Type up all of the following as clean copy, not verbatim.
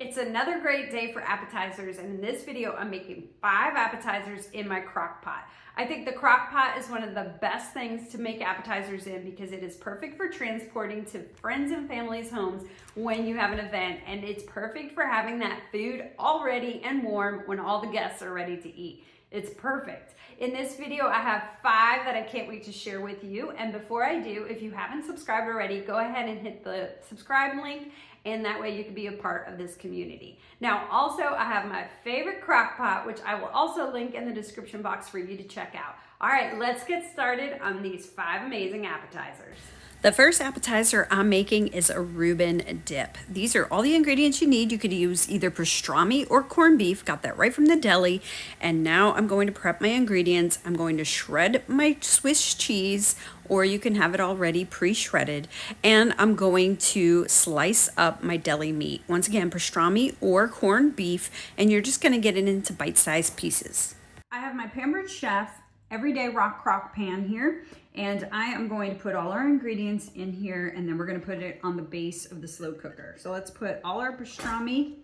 It's another great day for appetizers, and in this video I'm making 5 appetizers in my crock pot. I think the crock pot is one of the best things to make appetizers in because it is perfect for transporting to friends and family's homes when you have an event, and it's perfect for having that food all ready and warm when all the guests are ready to eat. It's perfect. In this video, I have 5 that I can't wait to share with you. And before I do, if you haven't subscribed already, go ahead and hit the subscribe link, and that way you can be a part of this community. Now, also, I have my favorite crock pot, which I will also link in the description box for you to check out. All right, let's get started on these 5 amazing appetizers. The first appetizer I'm making is a Reuben Dip. These are all the ingredients you need. You could use either pastrami or corned beef. Got that right from the deli. And now I'm going to prep my ingredients. I'm going to shred my Swiss cheese, or you can have it already pre-shredded. And I'm going to slice up my deli meat. Once again, pastrami or corned beef, and you're just gonna get it into bite-sized pieces. I have my Pampered Chef everyday Rockcrok pan here, and I am going to put all our ingredients in here, and then we're going to put it on the base of the slow cooker. So let's put all our pastrami.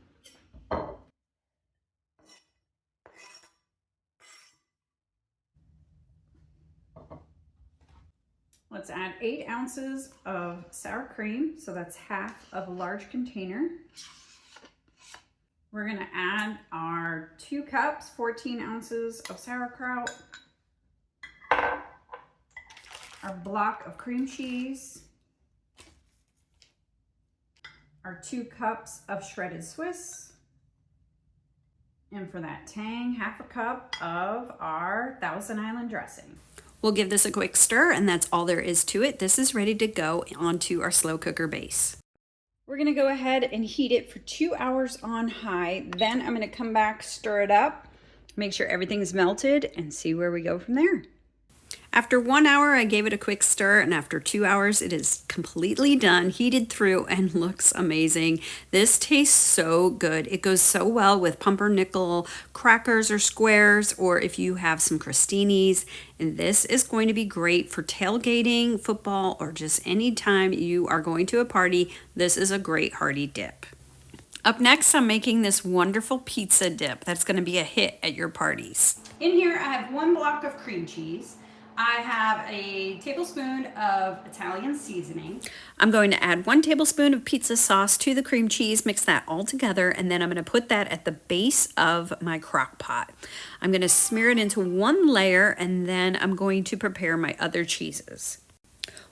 Let's add 8 ounces of sour cream, so that's half of a large container. We're going to add our 2 cups, 14 ounces of sauerkraut, our block of cream cheese, our 2 cups of shredded Swiss, and for that tang, half a cup of our Thousand Island dressing. We'll give this a quick stir, and that's all there is to it. This is ready to go onto our slow cooker base. We're gonna go ahead and heat it for 2 hours on high. Then I'm gonna come back, stir it up, make sure everything's melted, and see where we go from there. After 1 hour, I gave it a quick stir, and after 2 hours, it is completely done, heated through, and looks amazing. This tastes so good. It goes so well with pumpernickel crackers or squares, or if you have some crostinis. And this is going to be great for tailgating, football, or just any time you are going to a party. This is a great hearty dip. Up next, I'm making this wonderful pizza dip that's going to be a hit at your parties. In here, I have 1 block of cream cheese. I have a tablespoon of Italian seasoning. I'm going to add 1 tablespoon of pizza sauce to the cream cheese, mix that all together, and then I'm going to put that at the base of my crock pot. I'm going to smear it into 1 layer, and then I'm going to prepare my other cheeses.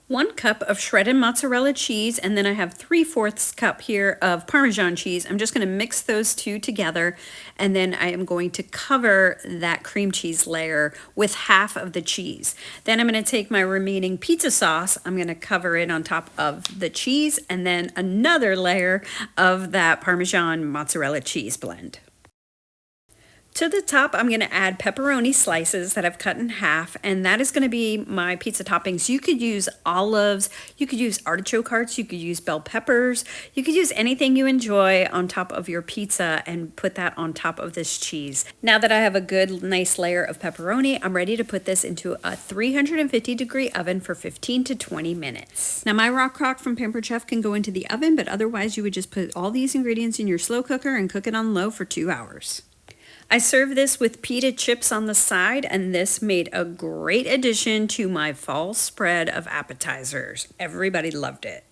1 cup of shredded mozzarella cheese, and then I have 3/4 cup here of Parmesan cheese. I'm just going to mix those 2 together, and then I am going to cover that cream cheese layer with half of the cheese. Then I'm going to take my remaining pizza sauce, I'm going to cover it on top of the cheese, and then another layer of that Parmesan mozzarella cheese blend. To the top, I'm going to add pepperoni slices that I've cut in half, and that is going to be my pizza toppings. You could use olives, you could use artichoke hearts, you could use bell peppers, you could use anything you enjoy on top of your pizza and put that on top of this cheese. Now that I have a good, nice layer of pepperoni, I'm ready to put this into a 350-degree oven for 15 to 20 minutes. Now my Rockcrok from Pampered Chef can go into the oven, but otherwise you would just put all these ingredients in your slow cooker and cook it on low for 2 hours. I serve this with pita chips on the side, and this made a great addition to my fall spread of appetizers. Everybody loved it.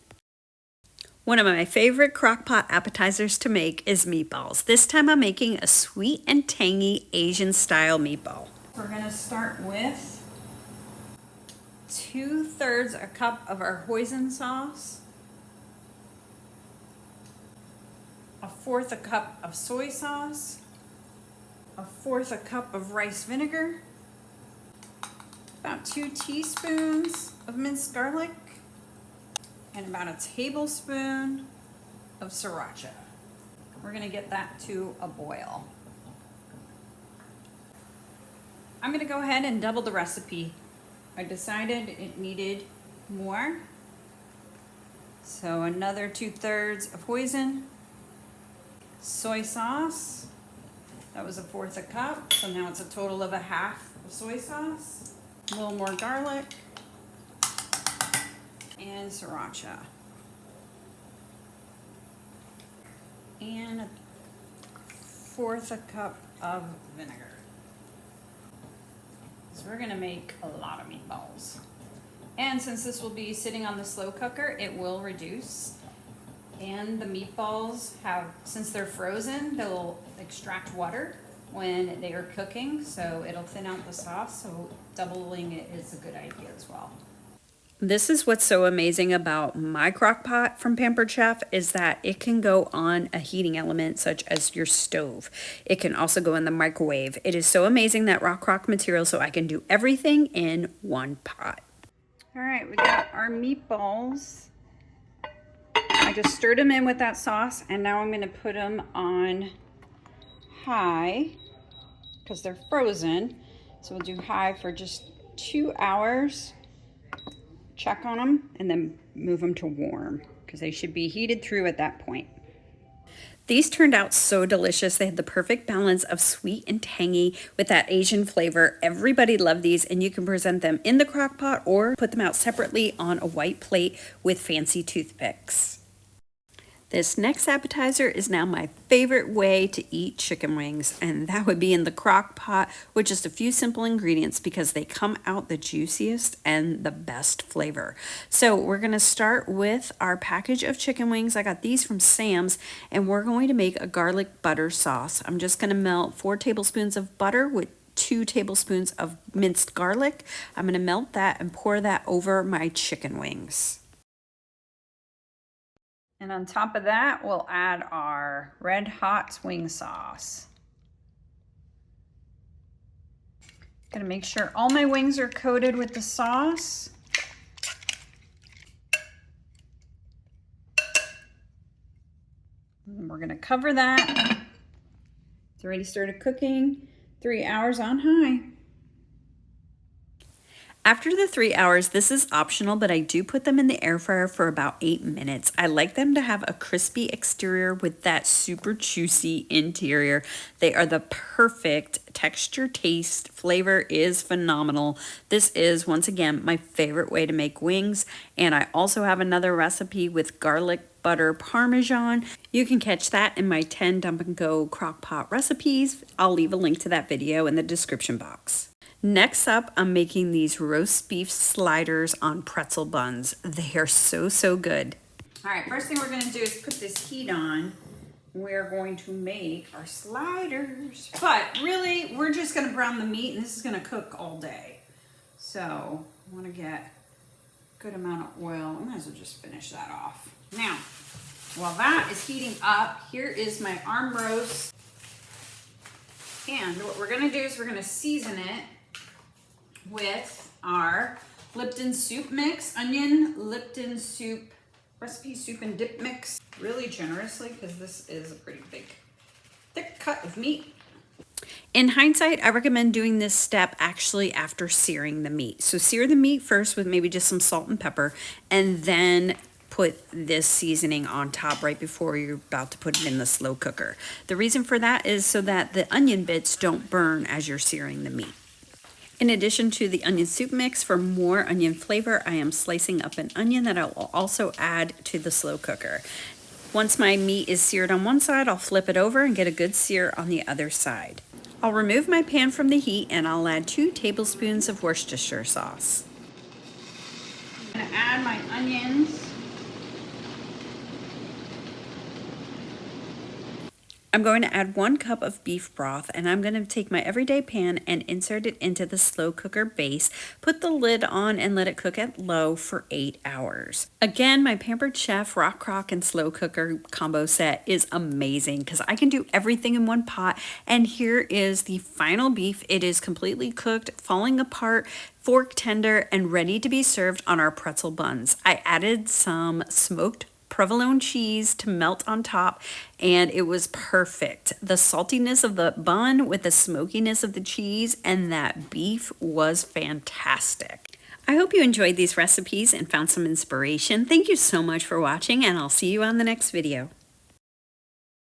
One of my favorite crock pot appetizers to make is meatballs. This time I'm making a sweet and tangy Asian style meatball. We're gonna start with 2/3 a cup of our hoisin sauce, 1/4 a cup of soy sauce, 1/4 a cup of rice vinegar, about 2 teaspoons of minced garlic, and about a tablespoon of sriracha. We're gonna get that to a boil. I'm gonna go ahead and double the recipe. I decided it needed more, so another 2/3 of hoisin, soy sauce. That was 1/4 a cup, so now it's a total of 1/2 of soy sauce, a little more garlic, and sriracha. And 1/4 cup of vinegar. So we're gonna make a lot of meatballs. And since this will be sitting on the slow cooker, it will reduce. And the meatballs have, since they're frozen, they'll extract water when they are cooking, so it'll thin out the sauce, so doubling it is a good idea as well. This is what's so amazing about my crock pot from Pampered Chef, is that it can go on a heating element such as your stove. It can also go in the microwave. It is so amazing, that Rockcrok material, so I can do everything in one pot. All right, we got our meatballs. I just stirred them in with that sauce, and now I'm gonna put them on high because they're frozen. So we'll do high for just 2 hours. Check on them and then move them to warm because they should be heated through at that point. These turned out so delicious. They had the perfect balance of sweet and tangy with that Asian flavor. Everybody loved these, and you can present them in the crock pot or put them out separately on a white plate with fancy toothpicks. This next appetizer is now my favorite way to eat chicken wings, and that would be in the crock pot with just a few simple ingredients because they come out the juiciest and the best flavor. So we're gonna start with our package of chicken wings. I got these from Sam's, and we're going to make a garlic butter sauce. I'm just gonna melt 4 tablespoons of butter with 2 tablespoons of minced garlic. I'm gonna melt that and pour that over my chicken wings. And on top of that, we'll add our red hot wing sauce. Gonna make sure all my wings are coated with the sauce. And we're gonna cover that. It's already started cooking. 3 hours on high. After the 3 hours, this is optional, but I do put them in the air fryer for about 8 minutes. I like them to have a crispy exterior with that super juicy interior. They are the perfect texture, taste, flavor is phenomenal. This is, once again, my favorite way to make wings. And I also have another recipe with garlic butter parmesan. You can catch that in my 10 dump and go crock pot recipes. I'll leave a link to that video in the description box. Next up, I'm making these roast beef sliders on pretzel buns. They are so, so good. All right, first thing we're gonna do is put this heat on. We're going to make our sliders. But really, we're just gonna brown the meat, and this is gonna cook all day. So I wanna get a good amount of oil. I might as well just finish that off. Now, while that is heating up, here is my arm roast. And what we're gonna do is we're gonna season it with our Lipton soup mix, onion Lipton soup, recipe soup and dip mix, really generously because this is a pretty big, thick cut of meat. In hindsight, I recommend doing this step actually after searing the meat. So sear the meat first with maybe just some salt and pepper, and then put this seasoning on top right before you're about to put it in the slow cooker. The reason for that is so that the onion bits don't burn as you're searing the meat. In addition to the onion soup mix, for more onion flavor, I am slicing up an onion that I will also add to the slow cooker. Once my meat is seared on one side, I'll flip it over and get a good sear on the other side. I'll remove my pan from the heat, and I'll add 2 tablespoons of Worcestershire sauce. I'm gonna add my onions. I'm going to add 1 cup of beef broth, and I'm going to take my everyday pan and insert it into the slow cooker base, put the lid on, and let it cook at low for 8 hours. Again, my Pampered Chef Rockcrok and slow cooker combo set is amazing because I can do everything in one pot. And here is the final beef. It is completely cooked, falling apart, fork tender, and ready to be served on our pretzel buns. I added some smoked provolone cheese to melt on top, and it was perfect. The saltiness of the bun with the smokiness of the cheese and that beef was fantastic. I hope you enjoyed these recipes and found some inspiration. Thank you so much for watching, and I'll see you on the next video.